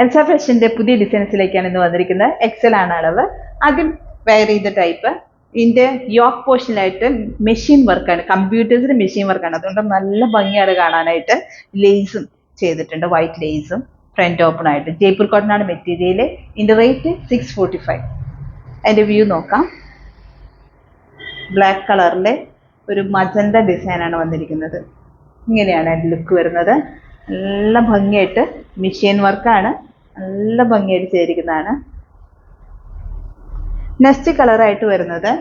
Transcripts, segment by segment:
Elsa ഫാഷന്റെ പുതിയ ഡിസൈൻസിലേക്കാണ് ഇന്ന് വന്നിരിക്കുന്നത്. എക്സൽ ആണ് അളവ്. ആദ്യം വെയർ ചെയ്ത ടൈപ്പ്. ഇതിന്റെ യോക്ക് പോർഷനിലായിട്ട് മെഷീൻ വർക്കാണ്, കമ്പ്യൂട്ടേഴ്സിന്റെ മെഷീൻ വർക്കാണ്. അതുകൊണ്ട് നല്ല ഭംഗിയാണ് കാണാനായിട്ട്. ലേസും ചെയ്തിട്ടുണ്ട്, വൈറ്റ് ലേസും ഫ്രണ്ട് ഓപ്പൺ ആയിട്ട്. ജയ്പൂർ കോട്ടൺ ആണ് മെറ്റീരിയൽ. ഇതിന്റെ റേറ്റ് 645. അതിന്റെ വ്യൂ നോക്കാം. ബ്ലാക്ക് കളറിലെ ഒരു മജന്ത ഡിസൈനാണ് വന്നിരിക്കുന്നത്. ഇങ്ങനെയാണ് അതിന്റെ ലുക്ക് വരുന്നത്. നല്ല ഭംഗിയായിട്ട് മെഷീൻ വർക്കാണ്, നല്ല ഭംഗിയായിട്ട് ചെയ്തിരിക്കുന്നതാണ്. നെക്സ്റ്റ് കളറായിട്ട് വരുന്നത്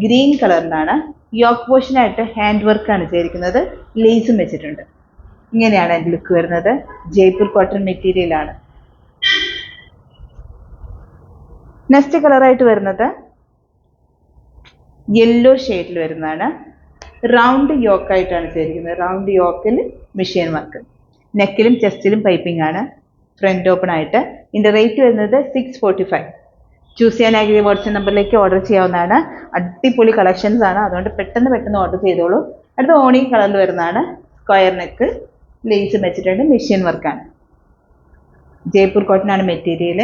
ഗ്രീൻ കളറിലാണ്. യോക്ക് പോർഷനായിട്ട് ഹാൻഡ് വർക്കാണ് ചെയ്തിരിക്കുന്നത്. ലേസും വെച്ചിട്ടുണ്ട്. ഇങ്ങനെയാണ് അതിന്റെ ലുക്ക് വരുന്നത്. ജയ്പൂർ കോട്ടൺ മെറ്റീരിയലാണ്. നെക്സ്റ്റ് കളറായിട്ട് വരുന്നത് യെല്ലോ ഷെയ്ഡിൽ വരുന്നതാണ്. റൗണ്ട് യോക്കായിട്ടാണ് ചെയ്തിരിക്കുന്നത്. റൗണ്ട് യോക്കിൽ മെഷീൻ വർക്ക്. നെക്കിലും ചെസ്റ്റിലും പൈപ്പിംഗ് ആണ്. ഫ്രണ്ട് ഓപ്പൺ ആയിട്ട്. ഇതിന്റെ റേറ്റ് വരുന്നത് 645. ചൂസ് ചെയ്യാൻ ആഗ്രഹിക്കുന്ന വാട്സ്ആപ്പ് നമ്പറിലേക്ക് ഓർഡർ ചെയ്യാവുന്നതാണ്. അടിപൊളി കളക്ഷൻസ് ആണ്, അതുകൊണ്ട് പെട്ടെന്ന് ഓർഡർ ചെയ്തോളൂ. അടുത്ത ഓണി കളറിൽ വരുന്നതാണ്. സ്ക്വയർ നെക്ക്, ലേസ് വെച്ചിട്ടുണ്ട്, മെഷീൻ വർക്കാണ്. ജയ്പൂർ കോട്ടൺ ആണ് മെറ്റീരിയൽ.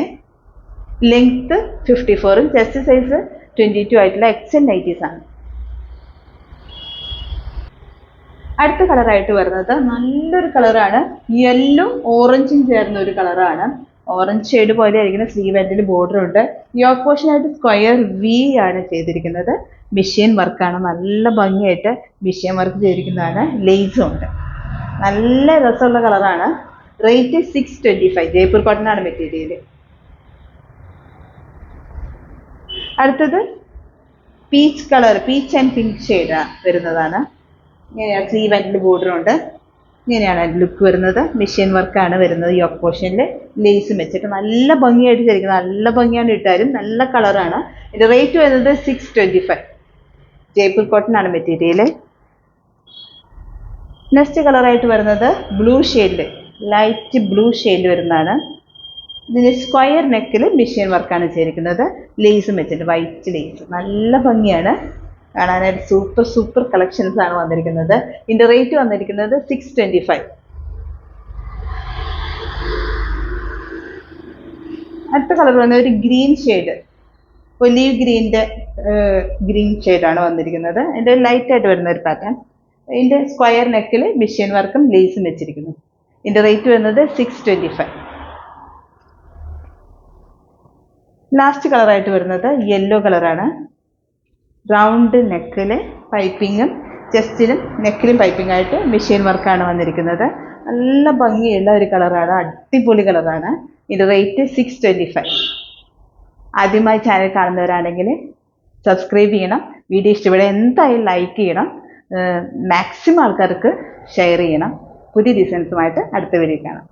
ലെങ്ത് 54, ചെസ്റ്റ് സൈസ് 22 ആയിട്ടുള്ള എക്സൽ നൈറ്റീസ് ആണ്. അടുത്ത കളറായിട്ട് വരുന്നത് നല്ലൊരു കളറാണ്. യെല്ലോ ഓറഞ്ചും ചേർന്ന ഒരു കളറാണ്. ഓറഞ്ച് ഷെയ്ഡ് പോലെ ആയിരിക്കുന്ന സ്ലീവ് എൻഡിൽ ബോർഡർ ഉണ്ട്. യോക്ക് പോർഷനായിട്ട് സ്ക്വയർ വി ആണ് ചെയ്തിരിക്കുന്നത്. മെഷീൻ വർക്കാണ്, നല്ല ഭംഗിയായിട്ട് മെഷീൻ വർക്ക് ചെയ്തിരിക്കുന്നതാണ്. ലേസും ഉണ്ട്. നല്ല രസമുള്ള കളറാണ്. റേറ്റ് 625. ജയ്പൂർ കോട്ടൺ ആണ് മെറ്റീരിയൽ. അടുത്തത് peach colour, peach and pink shade വരുന്നതാണ്. ഇങ്ങനെയാണ് സ്ലീവ് ആൻഡിൽ ബോർഡർ ഉണ്ട്. ഇങ്ങനെയാണ് അതിൻ്റെ ലുക്ക് വരുന്നത്. മെഷീൻ വർക്കാണ് വരുന്നത്. യോക്ക് പോർഷനിൽ ലേസും വെച്ചിട്ട് നല്ല ഭംഗിയായിട്ട് ചെയ്തിരിക്കുന്നത്. നല്ല ഭംഗിയാണ് ഇട്ടാലും. നല്ല കളറാണ്. ഇതിന്റെ റേറ്റ് വരുന്നത് 625. ജയ്പൂർ കോട്ടൺ ആണ് മെറ്റീരിയൽ. നെക്സ്റ്റ് കളറായിട്ട് വരുന്നത് ബ്ലൂ ഷെയ്ഡിൽ, ലൈറ്റ് ബ്ലൂ ഷെയ്ഡിൽ വരുന്നതാണ്. ഇതിന് സ്ക്വയർ നെക്കിൽ മെഷീൻ വർക്കാണ് ചെയ്തിരിക്കുന്നത്. ലേസും വെച്ചിട്ട്, വൈറ്റ് ലേസ്. നല്ല ഭംഗിയാണ് കാണാനായിട്ട്. സൂപ്പർ കളക്ഷൻസ് ആണ് വന്നിരിക്കുന്നത്. ഇതിന്റെ റേറ്റ് വന്നിരിക്കുന്നത് 625. അടുത്ത കളർ വന്നത് ഒരു ഗ്രീൻ ഷെയ്ഡ്, ഒലീവ് ഗ്രീൻ്റെ ഗ്രീൻ ഷെയ്ഡാണ് വന്നിരിക്കുന്നത്. ഇതിന്റെ ലൈറ്റ് ആയിട്ട് വരുന്ന ഒരു പാറ്റേൺ. ഇതിന്റെ സ്ക്വയർ നെക്കിൽ മെഷീൻ വർക്കും ലേസും വെച്ചിരിക്കുന്നു. ഇതിന്റെ റേറ്റ് വരുന്നത് 625. ലാസ്റ്റ് കളറായിട്ട് വരുന്നത് യെല്ലോ കളറാണ്. റൗണ്ട് നെക്കില് പൈപ്പിങ്ങും ചെസ്റ്റിലും നെക്കിലും പൈപ്പിംഗ് ആയിട്ട് മെഷീൻ വർക്കാണ് വന്നിരിക്കുന്നത്. നല്ല ഭംഗിയുള്ള ഒരു കളറാണ്, അടിപൊളി കളറാണ്. ഇതിന്റെ റേറ്റ് 625. ആദ്യമായി ചാനൽ കാണുന്നവരാണെങ്കിൽ സബ്സ്ക്രൈബ് ചെയ്യണം. വീഡിയോ ഇഷ്ടപ്പെടുക എന്തായാലും ലൈക്ക് ചെയ്യണം. മാക്സിമം ആൾക്കാർക്ക് ഷെയർ ചെയ്യണം. പുതിയ ഡിസൈൻസുമായിട്ട് അടുത്ത വീഡിയോ കാണാം.